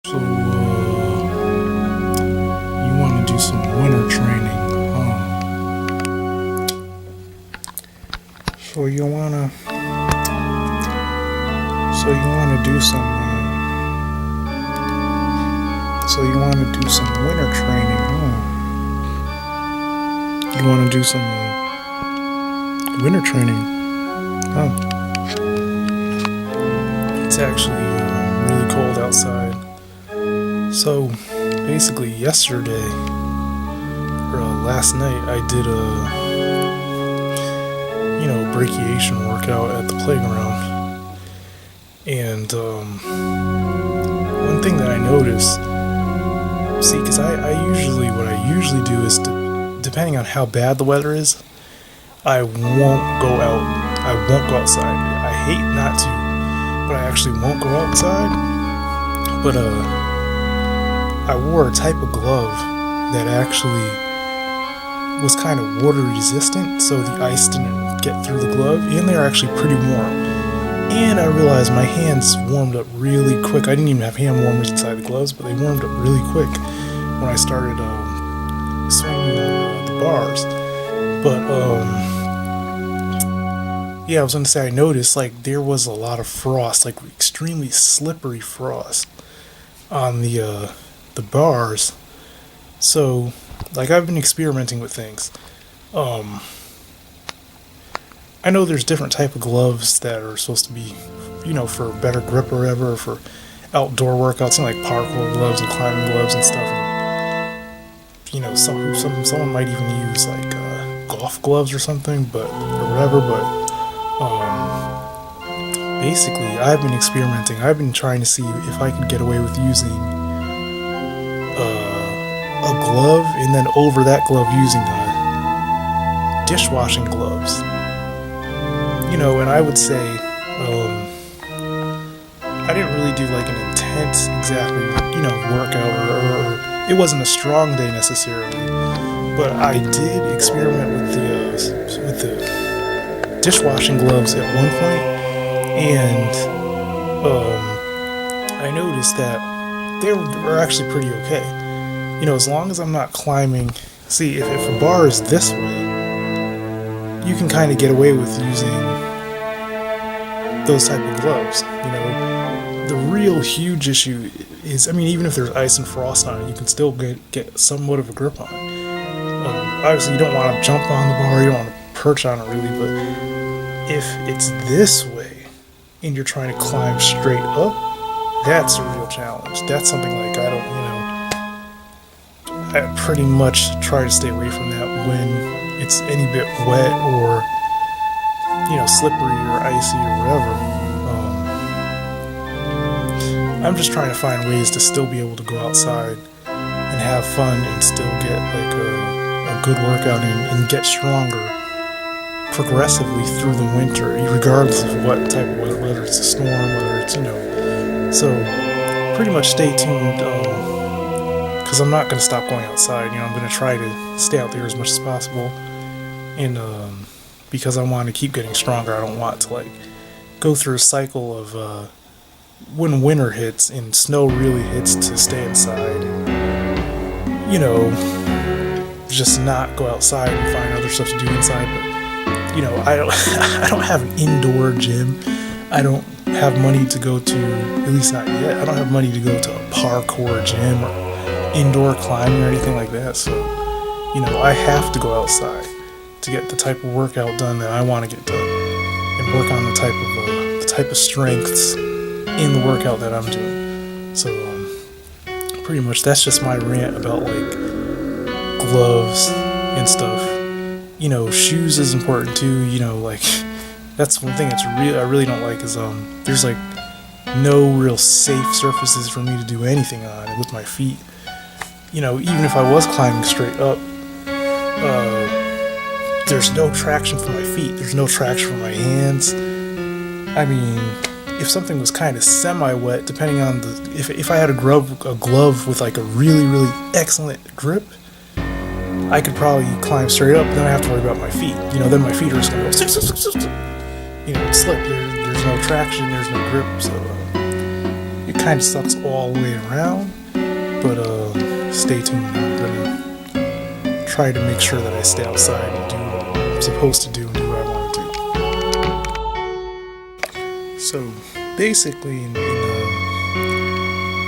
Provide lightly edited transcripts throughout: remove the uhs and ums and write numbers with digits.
So, you want to do some winter training, huh? So you wanna, so you wanna do some, winter training, huh? You wanna do some winter training, huh? It's actually really cold outside. So basically yesterday, or last night, I did a, brachiation workout at the playground. And one thing that I noticed, because what I usually do is, depending on how bad the weather is, I won't go outside. I hate not to, but I actually won't go outside. But I wore a type of glove that actually was kind of water resistant, so the ice didn't get through the glove, and they're actually pretty warm. And I realized my hands warmed up really quick. I didn't even have hand warmers inside the gloves, but they warmed up really quick when I started swinging the bars. But I was going to say, I noticed there was a lot of frost, extremely slippery frost on the bars. So I've been experimenting with things. I know there's different type of gloves that are supposed to be, for better grip or whatever, or for outdoor workouts, like parkour gloves and climbing gloves and stuff. And, someone might even use golf gloves or something, but basically, I've been experimenting. I've been trying to see if I could get away with using a glove, and then over that glove using dishwashing gloves. And I would say I didn't really do an intense workout, or it wasn't a strong day necessarily, but I did experiment with the dishwashing gloves at one point, and I noticed that they were actually pretty okay. As long as I'm not climbing. See, if a bar is this way, you can kind of get away with using those type of gloves. The real huge issue is, even if there's ice and frost on it, you can still get somewhat of a grip on it. Obviously, you don't want to jump on the bar, you don't want to perch on it really, but if it's this way and you're trying to climb straight up, that's a real challenge. That's something I pretty much try to stay away from that when it's any bit wet or slippery or icy or whatever. I'm just trying to find ways to still be able to go outside and have fun and still get a good workout and get stronger progressively through the winter, regardless of what type of weather, whether it's a storm, whether it's so pretty much stay tuned, because I'm not going to stop going outside. I'm going to try to stay out there as much as possible, and because I want to keep getting stronger. I don't want to go through a cycle of when winter hits and snow really hits to stay inside, just not go outside and find other stuff to do inside. But I don't have an indoor gym. I don't have money to go to, at least not yet. I don't have money to go to a parkour gym or indoor climbing or anything like that. So I have to go outside to get the type of workout done that I want to get done, and work on the type of strengths in the workout that I'm doing. So pretty much that's just my rant about gloves and stuff. Shoes is important too. That's one thing I really don't like is there's no real safe surfaces for me to do anything on with my feet. Even if I was climbing straight up, there's no traction for my feet. There's no traction for my hands. If something was kind of semi-wet, depending on if I had a glove with a really, really excellent grip, I could probably climb straight up, then I have to worry about my feet. Then my feet are just going to go, slip. There's no traction, there's no grip, so it kind of sucks all the way around. But stay tuned. I'm gonna try to make sure that I stay outside and do what I'm supposed to do and do what I want to do. So basically,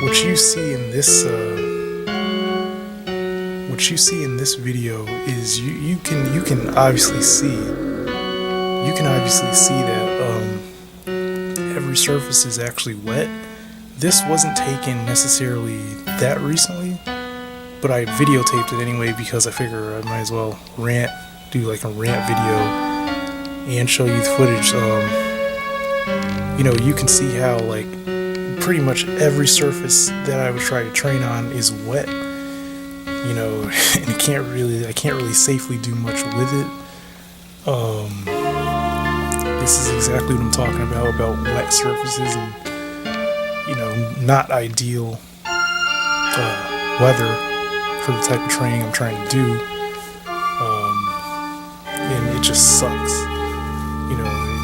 what you see in this video is you can obviously see that every surface is actually wet. This wasn't taken necessarily that recently, but I videotaped it anyway because I figure I might as well do like a rant video and show you the footage. You can see how like pretty much every surface that I would try to train on is wet. And I can't really safely do much with it. This is exactly what I'm talking about wet surfaces and not ideal weather for the type of training I'm trying to do. And it just sucks. It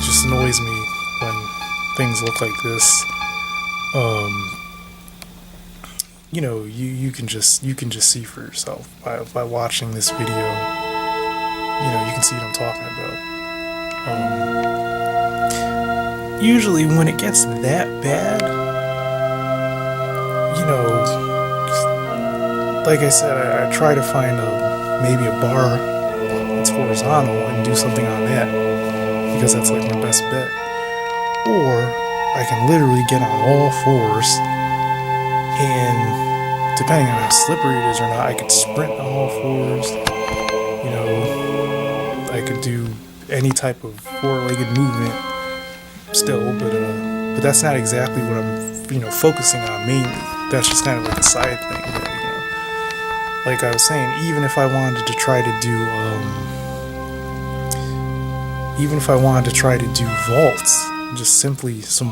just annoys me when things look like this. You can just see for yourself by watching this video. You can see what I'm talking about. Usually when it gets that bad, like I said, I try to find maybe a bar that's horizontal and do something on that, because that's like my best bet. Or I can literally get on all fours, and depending on how slippery it is or not, I could sprint on all fours. I could do any type of four-legged movement still, but that's not exactly what I'm focusing on mainly. That's just kind of like a side thing. Like I was saying, even if I wanted to try to do vaults, just simply some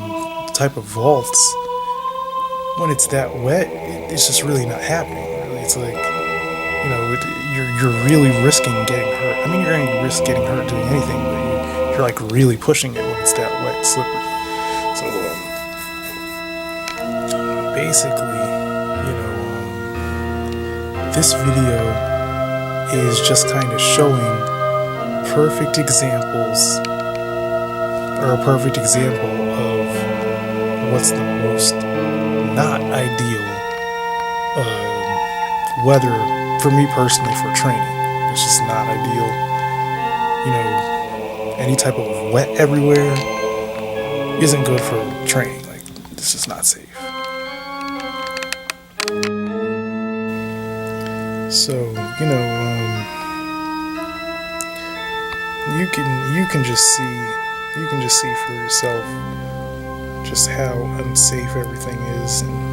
type of vaults, when it's that wet, it's just really not happening. Really, it's like, you're really risking getting hurt. I mean, you're going to risk getting hurt doing anything, but you're like really pushing it when it's that wet and slippery. So basically, this video is just kind of showing perfect examples, or a perfect example of what's the most not ideal weather for me personally for training. It's just not ideal. Any type of wet everywhere isn't good for training. Like, it's just not safe. So, you can just see for yourself just how unsafe everything is. And